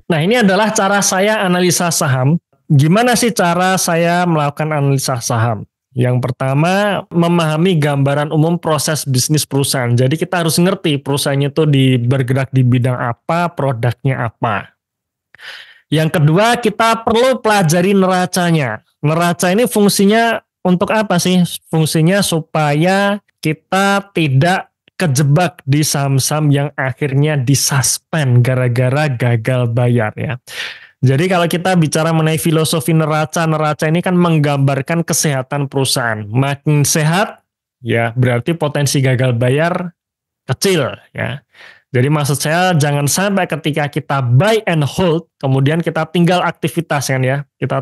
Nah, ini adalah cara saya analisa saham. Gimana sih cara saya melakukan analisa saham? Yang pertama, memahami gambaran umum proses bisnis perusahaan. Jadi kita harus ngerti perusahaannya itu bergerak di bidang apa, produknya apa. Yang kedua, kita perlu pelajari neracanya. Neraca ini fungsinya untuk apa sih? Fungsinya supaya kita tidak kejebak di saham-saham yang akhirnya disuspend gara-gara gagal bayar ya. Jadi kalau kita bicara mengenai filosofi neraca, neraca ini kan menggambarkan kesehatan perusahaan. Makin sehat, ya berarti potensi gagal bayar kecil ya. Jadi maksud saya jangan sampai ketika kita buy and hold, kemudian kita tinggal aktivitas kan ya. Kita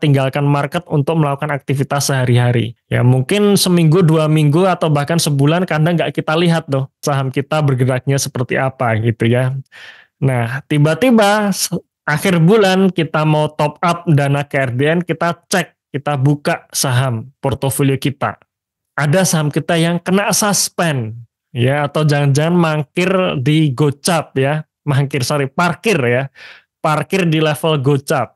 tinggalkan market untuk melakukan aktivitas sehari-hari. Ya mungkin seminggu, 2 minggu atau bahkan sebulan kadang nggak kita lihat tuh saham kita bergeraknya seperti apa gitu ya. Nah tiba-tiba akhir bulan kita mau top up dana ke RDN, kita cek, kita buka saham portofolio kita. Ada saham kita yang kena suspend. Ya, atau jangan-jangan mangkir di gocap ya, parkir ya, parkir di level gocap.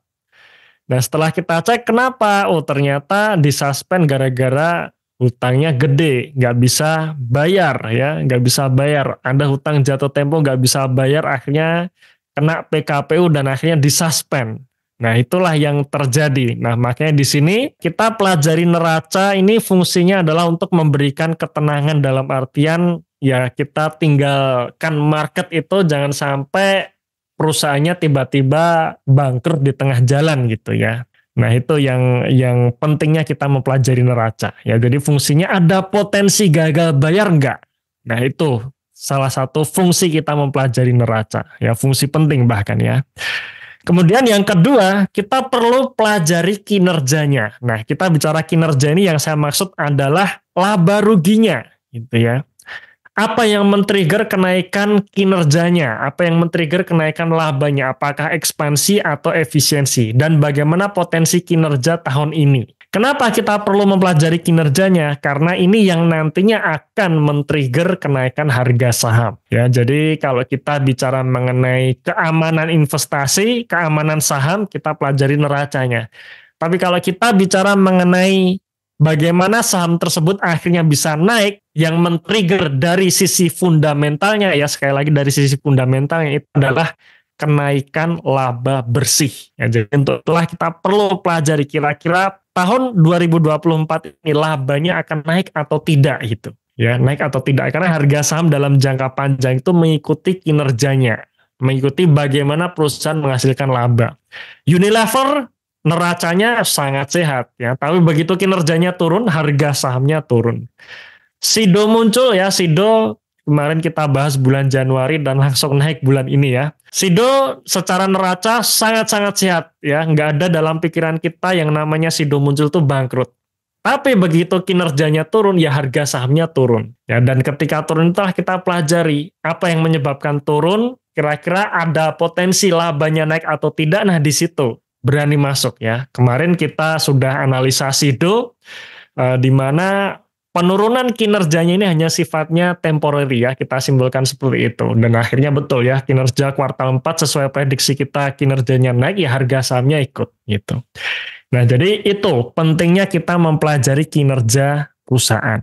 Nah setelah kita cek kenapa, oh ternyata disuspend gara-gara hutangnya gede, nggak bisa bayar ya, nggak bisa bayar. Ada hutang jatuh tempo nggak bisa bayar, akhirnya kena PKPU dan akhirnya disuspend. Nah itulah yang terjadi. Nah makanya di sini kita pelajari neraca ini fungsinya adalah untuk memberikan ketenangan dalam artian ya kita tinggalkan market itu jangan sampai perusahaannya tiba-tiba bangkrut di tengah jalan gitu ya. Nah itu yang pentingnya kita mempelajari neraca ya. Jadi fungsinya ada potensi gagal bayar enggak? Nah itu salah satu fungsi kita mempelajari neraca ya, fungsi penting bahkan ya. Kemudian yang kedua, kita perlu pelajari kinerjanya. Nah, kita bicara kinerja ini yang saya maksud adalah laba ruginya, gitu ya. Apa yang men-trigger kenaikan kinerjanya? Apa yang men-trigger kenaikan labanya? Apakah ekspansi atau efisiensi? Dan bagaimana potensi kinerja tahun ini? Kenapa kita perlu mempelajari kinerjanya? Karena ini yang nantinya akan men-trigger kenaikan harga saham. Ya, jadi kalau kita bicara mengenai keamanan investasi, keamanan saham, kita pelajari neracanya. Tapi kalau kita bicara mengenai bagaimana saham tersebut akhirnya bisa naik, yang men-trigger dari sisi fundamentalnya, ya sekali lagi dari sisi fundamentalnya itu adalah kenaikan laba bersih. Ya, jadi untuk itulah kita perlu pelajari kira-kira tahun 2024 ini labanya akan naik atau tidak gitu. Ya, naik atau tidak karena harga saham dalam jangka panjang itu mengikuti kinerjanya, mengikuti bagaimana perusahaan menghasilkan laba. Unilever neracanya sangat sehat ya, tapi begitu kinerjanya turun, harga sahamnya turun. Sido muncul ya, Sido kemarin kita bahas bulan Januari dan langsung naik bulan ini ya. Sido secara neraca sangat-sangat sehat ya, nggak ada dalam pikiran kita yang namanya Sido muncul tuh bangkrut. Tapi begitu kinerjanya turun ya harga sahamnya turun. Ya, dan ketika turun itulah kita pelajari apa yang menyebabkan turun, kira-kira ada potensi labanya naik atau tidak. Nah di situ berani masuk ya. Kemarin kita sudah analisa Sido di mana penurunan kinerjanya ini hanya sifatnya temporary ya, kita simpulkan seperti itu. Dan akhirnya betul ya, kinerja kuartal 4 sesuai prediksi kita kinerjanya naik, ya harga sahamnya ikut gitu. Nah jadi itu pentingnya kita mempelajari kinerja perusahaan.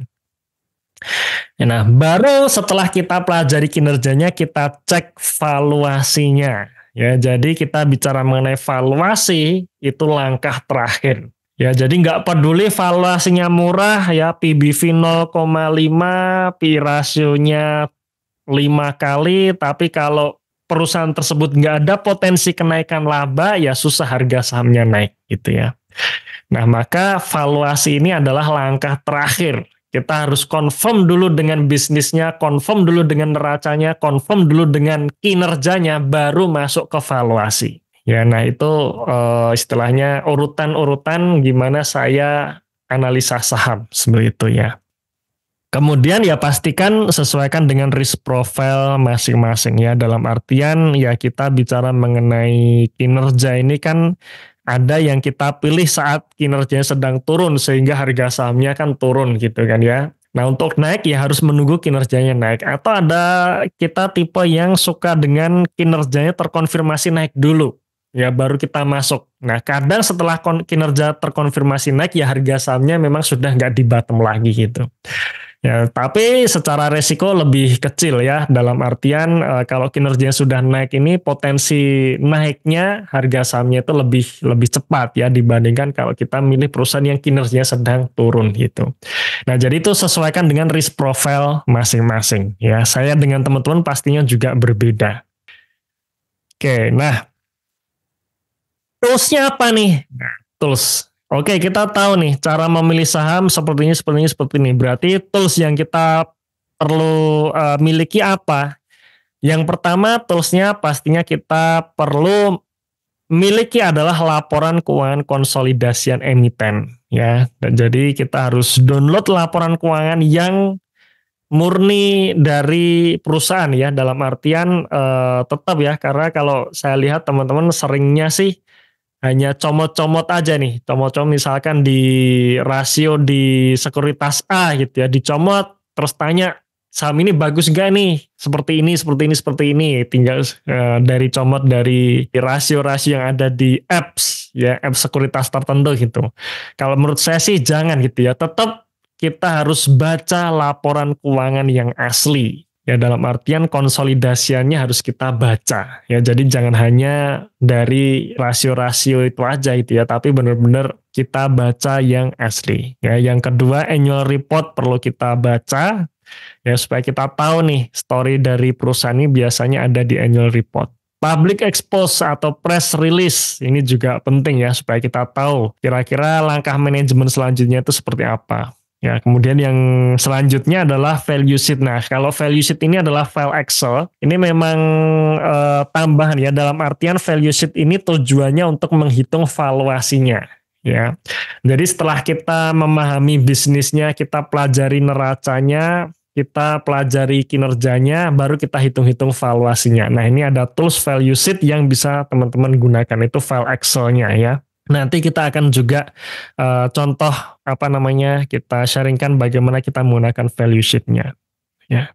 Nah baru setelah kita pelajari kinerjanya, kita cek valuasinya. Ya, jadi kita bicara mengenai valuasi, itu langkah terakhir. Ya, jadi nggak peduli valuasinya murah ya, PBV 0,5, PI rasionya 5 kali, tapi kalau perusahaan tersebut nggak ada potensi kenaikan laba, ya susah harga sahamnya naik gitu ya. Nah, maka valuasi ini adalah langkah terakhir. Kita harus confirm dulu dengan bisnisnya, confirm dulu dengan neracanya, confirm dulu dengan kinerjanya, baru masuk ke valuasi. Ya, nah itu istilahnya urutan-urutan gimana saya analisa saham seperti itu ya. Kemudian ya pastikan sesuaikan dengan risk profile masing-masing ya. Dalam artian ya kita bicara mengenai kinerja ini kan ada yang kita pilih saat kinerjanya sedang turun sehingga harga sahamnya kan turun gitu kan ya. Nah, untuk naik ya harus menunggu kinerjanya naik. Atau ada kita tipe yang suka dengan kinerjanya terkonfirmasi naik dulu. Ya baru kita masuk. Nah, kadang setelah kinerja terkonfirmasi naik ya harga sahamnya memang sudah nggak di bottom lagi gitu. Ya, tapi secara resiko lebih kecil ya, dalam artian kalau kinerjanya sudah naik ini potensi naiknya harga sahamnya itu lebih cepat ya dibandingkan kalau kita milih perusahaan yang kinerjanya sedang turun gitu. Nah, jadi itu sesuaikan dengan risk profile masing-masing ya. Saya dengan teman-teman pastinya juga berbeda. Oke, nah toolsnya apa nih? Nah, tools. Oke, kita tahu nih cara memilih saham seperti ini, seperti ini, seperti ini. Berarti tools yang kita perlu miliki apa? Yang pertama toolsnya pastinya kita perlu miliki adalah laporan keuangan konsolidasian emiten ya. Dan jadi kita harus download laporan keuangan yang murni dari perusahaan ya, dalam artian tetap ya, karena kalau saya lihat teman-teman seringnya sih hanya comot-comot aja nih, comot-comot misalkan di rasio di sekuritas A gitu ya, dicomot terus tanya saham ini bagus nggak nih, seperti ini, seperti ini, seperti ini, tinggal dari comot dari rasio-rasio yang ada di apps ya, apps sekuritas tertentu gitu. Kalau menurut saya sih jangan gitu ya, tetap kita harus baca laporan keuangan yang asli. Ya dalam artian konsolidasiannya harus kita baca. Ya jadi jangan hanya dari rasio-rasio itu aja gitu ya, tapi benar-benar kita baca yang asli. Ya, yang kedua annual report perlu kita baca ya supaya kita tahu nih story dari perusahaan ini biasanya ada di annual report. Public expose atau press release ini juga penting ya supaya kita tahu kira-kira langkah manajemen selanjutnya itu seperti apa. Ya, kemudian yang selanjutnya adalah value sheet. Nah, kalau value sheet ini adalah file Excel, ini memang tambahan ya, dalam artian value sheet ini tujuannya untuk menghitung valuasinya. Ya, jadi setelah kita memahami bisnisnya, kita pelajari neracanya, kita pelajari kinerjanya, baru kita hitung-hitung valuasinya. Nah, ini ada tools value sheet yang bisa teman-teman gunakan, itu file Excel-nya ya. Nanti kita akan juga contoh kita sharingkan bagaimana kita menggunakan value sheet-nya. Ya.